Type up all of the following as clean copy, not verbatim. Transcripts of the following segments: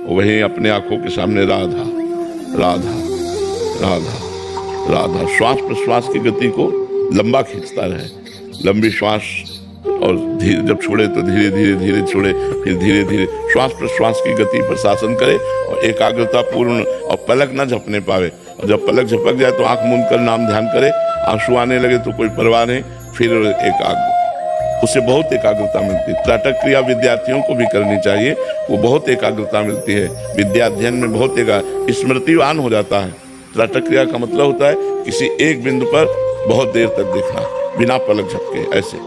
वहीं अपने आंखों के सामने राधा राधा राधा राधा श्वास प्रश्वास की गति को लंबा खींचता रहे, लंबी श्वास, और धीरे जब छोड़े तो धीरे धीरे धीरे छोड़े, फिर धीरे धीरे श्वास प्रश्वास की गति पर शासन करे और एकाग्रता पूर्ण, और पलक न झपने पावे। और जब पलक झपक जाए तो आंख मूंद कर नाम ध्यान करे, आंसू आने लगे तो कोई परवाह नहीं, फिर एकाग्र, उससे बहुत एकाग्रता मिलती है। त्राटक क्रिया विद्यार्थियों को भी करनी चाहिए, वो बहुत एकाग्रता मिलती है, विद्याध्ययन में बहुत स्मृतिवान हो जाता है। त्राटक क्रिया का मतलब होता है किसी एक बिंदु पर बहुत देर तक देखना बिना पलक झपके, ऐसे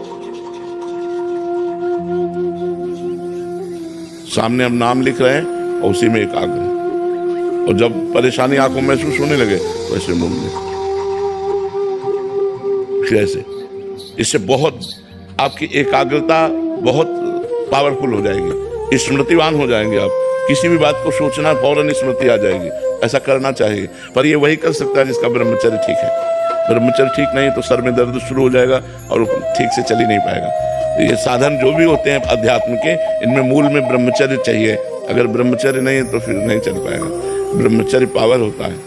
सामने हम नाम लिख रहे हैं और उसी में एकाग्र, और जब परेशानी आंखों में महसूस होने लगे तो ऐसे मुंह में ऐसे, इससे बहुत आपकी एकाग्रता बहुत पावरफुल हो जाएगी, स्मृतिवान हो जाएंगे आप, किसी भी बात को सोचना फौरन स्मृति आ जाएगी। ऐसा करना चाहिए, पर ये वही कर सकता है जिसका ब्रह्मचर्य ठीक है। ब्रह्मचर्य ठीक नहीं तो सर में दर्द शुरू हो जाएगा और ठीक से चल ही नहीं पाएगा। ये साधन जो भी होते हैं अध्यात्म के, इनमें मूल में ब्रह्मचर्य चाहिए। अगर ब्रह्मचर्य नहीं है तो फिर नहीं चल पाएगा। ब्रह्मचर्य पावर होता है,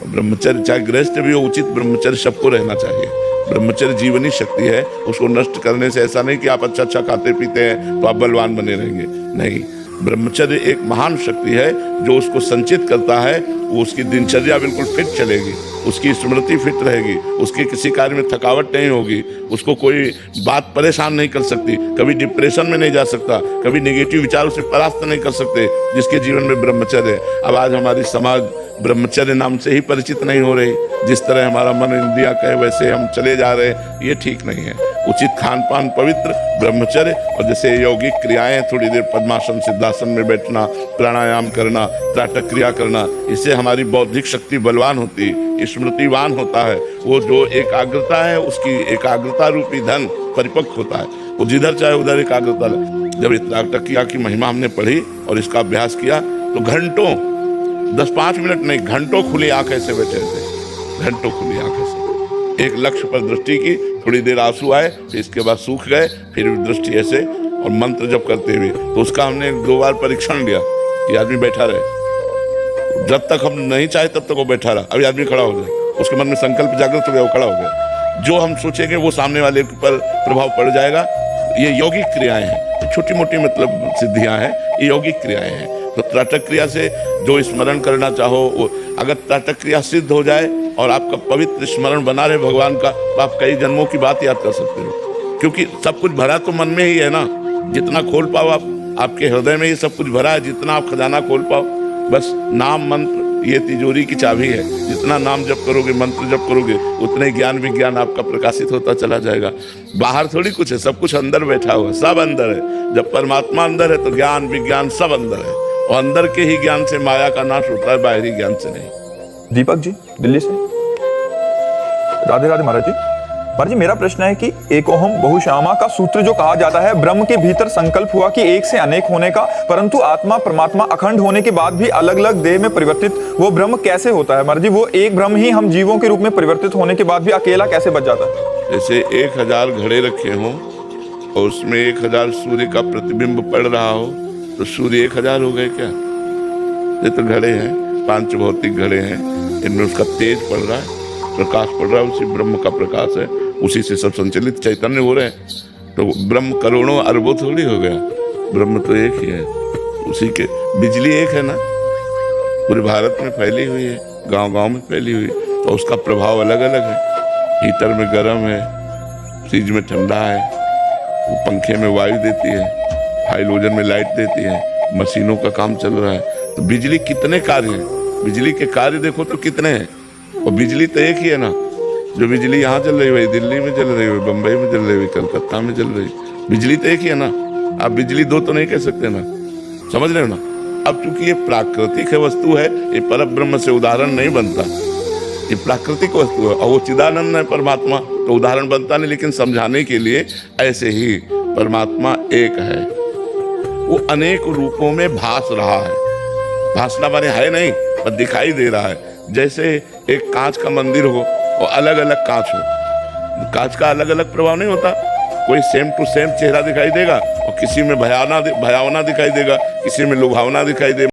ब्रह्मचर्य चाहे गृहस्थ भी हो, उचित ब्रह्मचर्य सबको रहना चाहिए। ब्रह्मचर्य जीवनी शक्ति है, उसको नष्ट करने से ऐसा नहीं कि आप अच्छा अच्छा खाते पीते हैं तो आप बलवान बने रहेंगे, नहीं। ब्रह्मचर्य एक महान शक्ति है जो उसको संचित करता है, वो उसकी दिनचर्या बिल्कुल फिट चलेगी, उसकी स्मृति फिट रहेगी, उसके किसी कार्य में थकावट नहीं होगी, उसको कोई बात परेशान नहीं कर सकती, कभी डिप्रेशन में नहीं जा सकता, कभी नेगेटिव विचारों से परास्त नहीं कर सकते जिसके जीवन में ब्रह्मचर्य है। अब आज हमारी समाज ब्रह्मचर्य नाम से ही परिचित नहीं हो रही, जिस तरह हमारा मन इंद्रिया कहे वैसे हम चले जा रहे हैं, ये ठीक नहीं है। उचित खान पान, पवित्र ब्रह्मचर्य, और जैसे यौगिक क्रियाएं, थोड़ी देर पद्मासन सिद्धासन में बैठना, प्राणायाम करना, त्राटक क्रिया करना, इससे हमारी बौद्धिक शक्ति बलवान होती, स्मृतिवान होता है। वो जो एकाग्रता है उसकी एकाग्रता रूपी धन परिपक्व होता है, वो जिधर चाहे उधर एकाग्रता। जब त्राटक क्रिया की महिमा हमने पढ़ी और इसका अभ्यास किया तो घंटों, 10-5 मिनट नहीं, घंटों खुली आंखें से बैठे थे, घंटों खुली आंखें से, एक लक्ष्य पर दृष्टि की, थोड़ी देर आंसू आए, फिर इसके बाद सूख गए, फिर दृष्टि ऐसे, और मंत्र जप करते हुए। तो उसका हमने 2 बार परीक्षण लिया कि आदमी बैठा रहे, जब तक हम नहीं चाहे तब तक वो बैठा रहा। अभी आदमी खड़ा हो जाए, उसके मन में संकल्प जागृत हो गया, वो खड़ा हो गया, जो हम सोचेंगे वो सामने वाले पर प्रभाव पड़ जाएगा। ये यौगिक क्रियाएं हैं, छोटी मोटी मतलब सिद्धियां हैं, ये यौगिक क्रियाएं हैं। तो त्राटक क्रिया से जो स्मरण करना चाहो, अगर त्राटक क्रिया सिद्ध हो जाए और आपका पवित्र स्मरण बना रहे भगवान का, तो आप कई जन्मों की बात याद कर सकते हो, क्योंकि सब कुछ भरा तो मन में ही है ना। जितना खोल पाओ आप, आपके हृदय में ही सब कुछ भरा है, जितना आप खजाना खोल पाओ, बस नाम मंत्र ये तिजोरी की चाबी है। जितना नाम जप करोगे, मंत्र जप करोगे, उतने ज्ञान विज्ञान आपका प्रकाशित होता चला जाएगा। बाहर थोड़ी कुछ है, सब कुछ अंदर बैठा हुआ, सब अंदर है। जब परमात्मा अंदर है तो ज्ञान विज्ञान सब अंदर है, और अंदर के ही ज्ञान से माया का नाश होता है, बाहरी ज्ञान से नहीं। दीपक जी दिल्ली से। राधे राधे महाराज जी। महाराज जी, मेरा प्रश्न है कि एकोहम बहुश्यामा का सूत्र जो कहा जाता है, ब्रह्म के भीतर संकल्प हुआ कि एक से अनेक होने का, परंतु आत्मा परमात्मा अखंड होने के बाद भी अलग अलग देह में परिवर्तित वो ब्रह्म कैसे होता है महाराज जी? वो एक ब्रह्म ही हम जीवों के रूप में परिवर्तित होने के बाद भी अकेला कैसे बच जाता है? जैसे 1000 घड़े रखे हों और उसमें 1000 सूर्य का प्रतिबिंब पड़ रहा हो, तो सूर्य 1000 हो गए क्या? ये तो घड़े हैं, 5 भौतिक घड़े हैं, इनमें उसका तेज पड़ रहा है, प्रकाश पड़ रहा है, उसी ब्रह्म का प्रकाश है, उसी से सब संचलित चैतन्य हो रहे हैं। तो ब्रह्म करोड़ों अरबों थोड़ी हो गया, ब्रह्म तो एक ही है, उसी के। बिजली एक है ना, पूरे भारत में फैली हुई है, गांव गांव में फैली हुई, तो उसका प्रभाव अलग अलग है। हीटर में गर्म है, फ्रिज में ठंडा है, वो पंखे में वायु देती है, हाइड्रोजन में लाइट देती है, मशीनों का काम चल रहा है। तो बिजली कितने कार्य हैं, बिजली के कार्य देखो तो कितने हैं, और बिजली तो एक ही है ना। जो बिजली यहाँ चल रही है, दिल्ली में चल रही है, बम्बई में चल रही है, कलकत्ता में चल रही है, बिजली तो एक ही है ना। आप बिजली 2 तो नहीं कह सकते ना, समझ रहे हो ना। अब चूंकि ये प्राकृतिक है वस्तु है, ये परब्रह्म से उदाहरण नहीं बनता, ये प्राकृतिक वस्तु है, और वो चिदानंद है परमात्मा, तो उदाहरण बनता नहीं। लेकिन समझाने के लिए ऐसे ही परमात्मा एक है, वो अनेक रूपों में भास रहा है। भासना माने है नहीं, पर दिखाई दे रहा है। जैसे एक कांच का मंदिर हो और अलग अलग कांच हो, कांच का अलग अलग प्रभाव नहीं होता, कोई सेम टू सेम चेहरा दिखाई देगा, और किसी में भयावना दिखाई देगा, किसी में लुभावना दिखाई दे